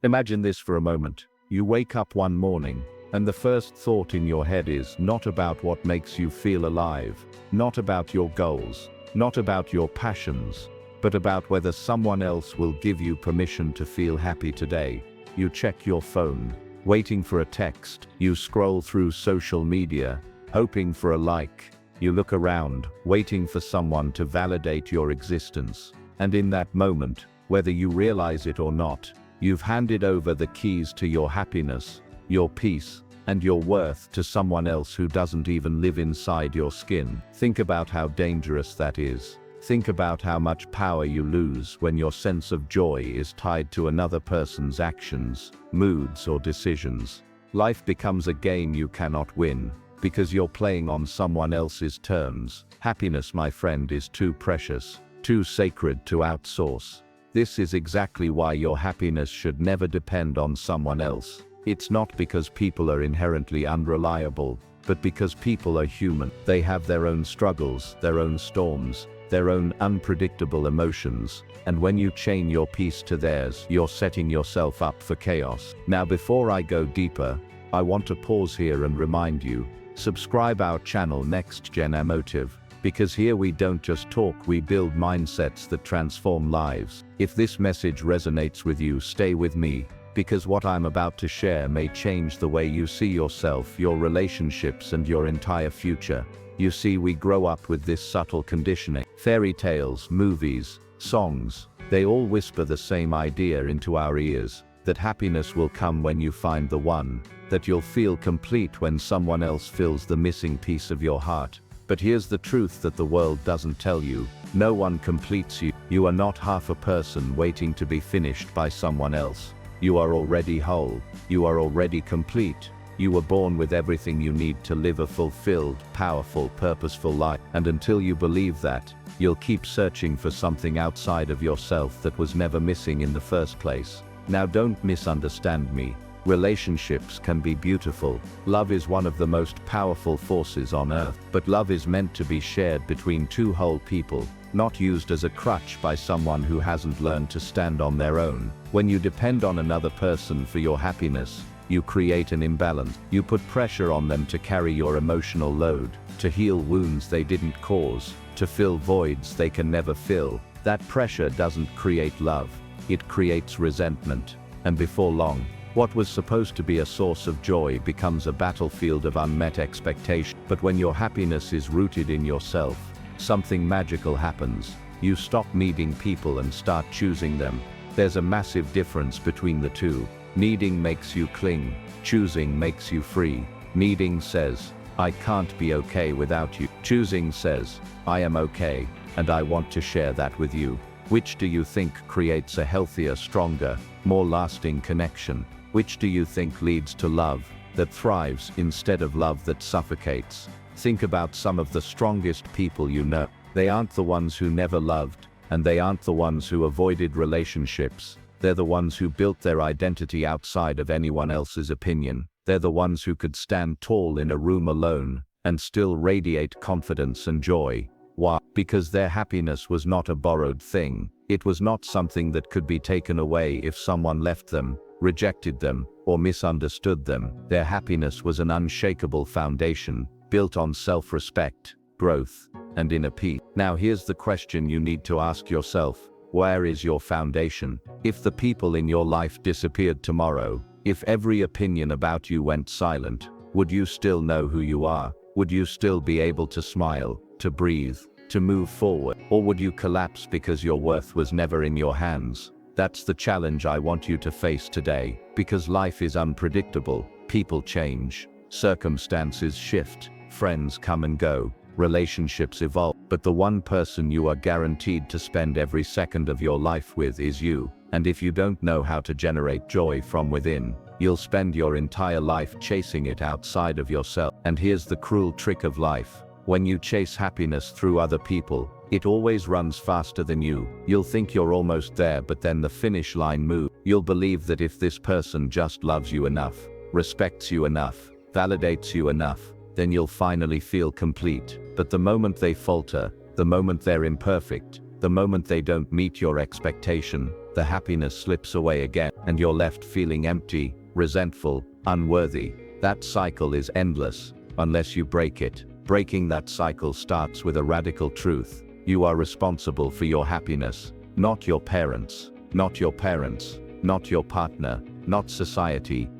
Imagine this for a moment. You wake up one morning, and the first thought in your head is not about what makes you feel alive, not about your goals, not about your passions, but about whether someone else will give you permission to feel happy today. You check your phone, waiting for a text. You scroll through social media, hoping for a like. You look around, waiting for someone to validate your existence. And in that moment, whether you realize it or not, you've handed over the keys to your happiness, your peace, and your worth to someone else who doesn't even live inside your skin. Think about how dangerous that is. Think about how much power you lose when your sense of joy is tied to another person's actions, moods, or decisions. Life becomes a game you cannot win, because you're playing on someone else's terms. Happiness, my friend, is too precious, too sacred to outsource. This is exactly why your happiness should never depend on someone else. It's not because people are inherently unreliable, but because people are human. They have their own struggles, their own storms, their own unpredictable emotions, and when you chain your peace to theirs, you're setting yourself up for chaos. Now, before I go deeper, I want to pause here and remind you, subscribe our channel Next Gen Emotive, because here we don't just talk, we build mindsets that transform lives. If this message resonates with you, stay with me, because what I'm about to share may change the way you see yourself, your relationships, and your entire future. You see, we grow up with this subtle conditioning. Fairy tales, movies, songs, they all whisper the same idea into our ears, that happiness will come when you find the one, that you'll feel complete when someone else fills the missing piece of your heart. But here's the truth that the world doesn't tell you. No one completes you. You are not half a person waiting to be finished by someone else. You are already whole. You are already complete. You were born with everything you need to live a fulfilled, powerful, purposeful life. And until you believe that, you'll keep searching for something outside of yourself that was never missing in the first place. Now, don't misunderstand me. Relationships can be beautiful. Love is one of the most powerful forces on earth. But love is meant to be shared between two whole people, not used as a crutch by someone who hasn't learned to stand on their own. When you depend on another person for your happiness, you create an imbalance. You put pressure on them to carry your emotional load, to heal wounds they didn't cause, to fill voids they can never fill. That pressure doesn't create love. It creates resentment. And before long, what was supposed to be a source of joy becomes a battlefield of unmet expectation. But when your happiness is rooted in yourself, something magical happens. You stop needing people and start choosing them. There's a massive difference between the two. Needing makes you cling. Choosing makes you free. Needing says, I can't be okay without you. Choosing says, I am okay, and I want to share that with you. Which do you think creates a healthier, stronger, more lasting connection? Which do you think leads to love that thrives instead of love that suffocates? Think about some of the strongest people you know. They aren't the ones who never loved, and they aren't the ones who avoided relationships. They're the ones who built their identity outside of anyone else's opinion. They're the ones who could stand tall in a room alone and still radiate confidence and joy. Why? Because their happiness was not a borrowed thing. It was not something that could be taken away if someone left them, rejected them, or misunderstood them. Their happiness was an unshakable foundation, built on self-respect, growth, and inner peace. Now, here's the question you need to ask yourself. Where is your foundation? If the people in your life disappeared tomorrow, if every opinion about you went silent, would you still know who you are? Would you still be able to smile, to breathe, to move forward? Or would you collapse because your worth was never in your hands? That's the challenge I want you to face today, because life is unpredictable. People change, circumstances shift, friends come and go, relationships evolve. But the one person you are guaranteed to spend every second of your life with is you. And if you don't know how to generate joy from within, you'll spend your entire life chasing it outside of yourself. And here's the cruel trick of life. When you chase happiness through other people, it always runs faster than you. You'll think you're almost there, but then the finish line moves. You'll believe that if this person just loves you enough, respects you enough, validates you enough, then you'll finally feel complete. But the moment they falter, the moment they're imperfect, the moment they don't meet your expectation, the happiness slips away again, and you're left feeling empty, resentful, unworthy. That cycle is endless, unless you break it. Breaking that cycle starts with a radical truth. You are responsible for your happiness, not your parents, not your parents, not your partner, not society.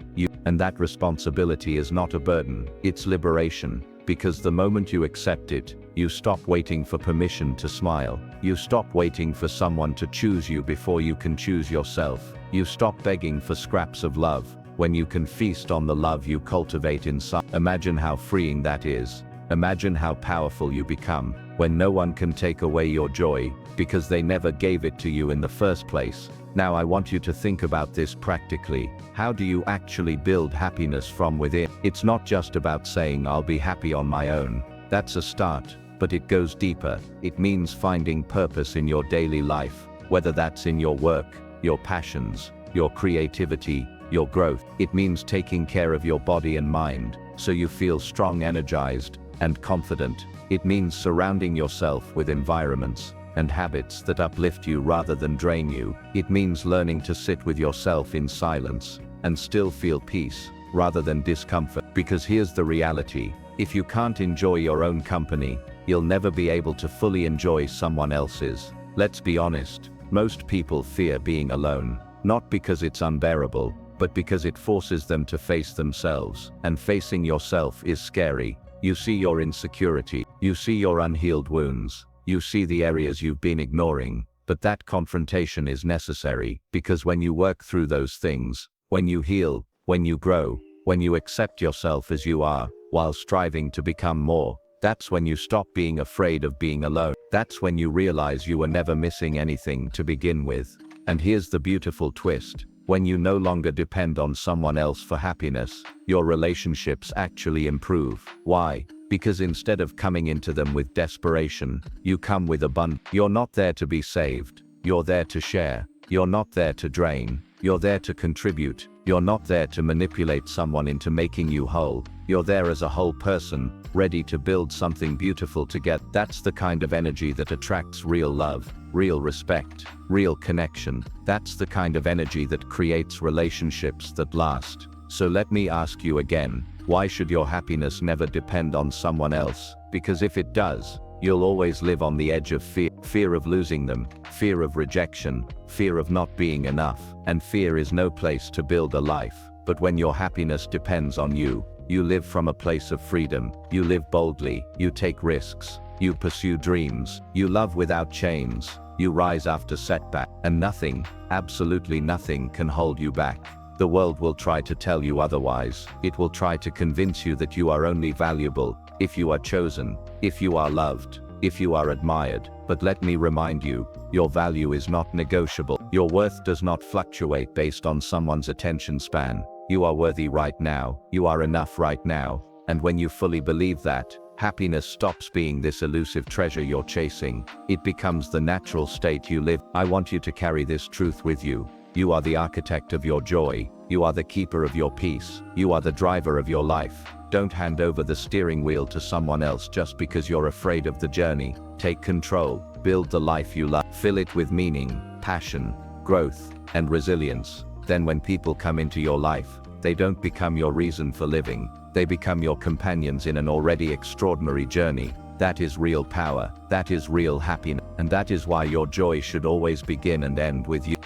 And that responsibility is not a burden, it's liberation. Because the moment you accept it, you stop waiting for permission to smile. You stop waiting for someone to choose you before you can choose yourself. You stop begging for scraps of love, when you can feast on the love you cultivate inside. Imagine how freeing that is. Imagine how powerful you become, when no one can take away your joy, because they never gave it to you in the first place. Now I want you to think about this practically. How do you actually build happiness from within? It's not just about saying I'll be happy on my own. That's a start, but it goes deeper. It means finding purpose in your daily life, whether that's in your work, your passions, your creativity, your growth. It means taking care of your body and mind, so you feel strong, energized, and confident. It means surrounding yourself with environments and habits that uplift you rather than drain you. It means learning to sit with yourself in silence and still feel peace rather than discomfort. Because here's the reality: if you can't enjoy your own company, you'll never be able to fully enjoy someone else's. Let's be honest, most people fear being alone, not because it's unbearable, but because it forces them to face themselves. And facing yourself is scary. You see your insecurity, you see your unhealed wounds, you see the areas you've been ignoring. But that confrontation is necessary, because when you work through those things, when you heal, when you grow, when you accept yourself as you are, while striving to become more, that's when you stop being afraid of being alone. That's when you realize you were never missing anything to begin with. And here's the beautiful twist: when you no longer depend on someone else for happiness, your relationships actually improve. Why? Because instead of coming into them with desperation, you come with abundance. You're not there to be saved, you're there to share. You're not there to drain, you're there to contribute. You're not there to manipulate someone into making you whole. You're there as a whole person, ready to build something beautiful together. That's the kind of energy that attracts real love, real respect, real connection. That's the kind of energy that creates relationships that last. So let me ask you again, why should your happiness never depend on someone else? Because if it does, you'll always live on the edge of fear. Fear of losing them, fear of rejection, fear of not being enough. And fear is no place to build a life. But when your happiness depends on you, you live from a place of freedom. You live boldly, you take risks, you pursue dreams, you love without chains, you rise after setback, and nothing, absolutely nothing, can hold you back. The world will try to tell you otherwise. It will try to convince you that you are only valuable if you are chosen, if you are loved, if you are admired. But let me remind you, your value is not negotiable. Your worth does not fluctuate based on someone's attention span. You are worthy right now, you are enough right now. And when you fully believe that, happiness stops being this elusive treasure you're chasing. It becomes the natural state you live. I want you to carry this truth with you. You are the architect of your joy. You are the keeper of your peace. You are the driver of your life. Don't hand over the steering wheel to someone else just because you're afraid of the journey. Take control, build the life you love, fill it with meaning, passion, growth, and resilience. Then when people come into your life, they don't become your reason for living. They become your companions in an already extraordinary journey. That is real power. That is real happiness. And that is why your joy should always begin and end with you.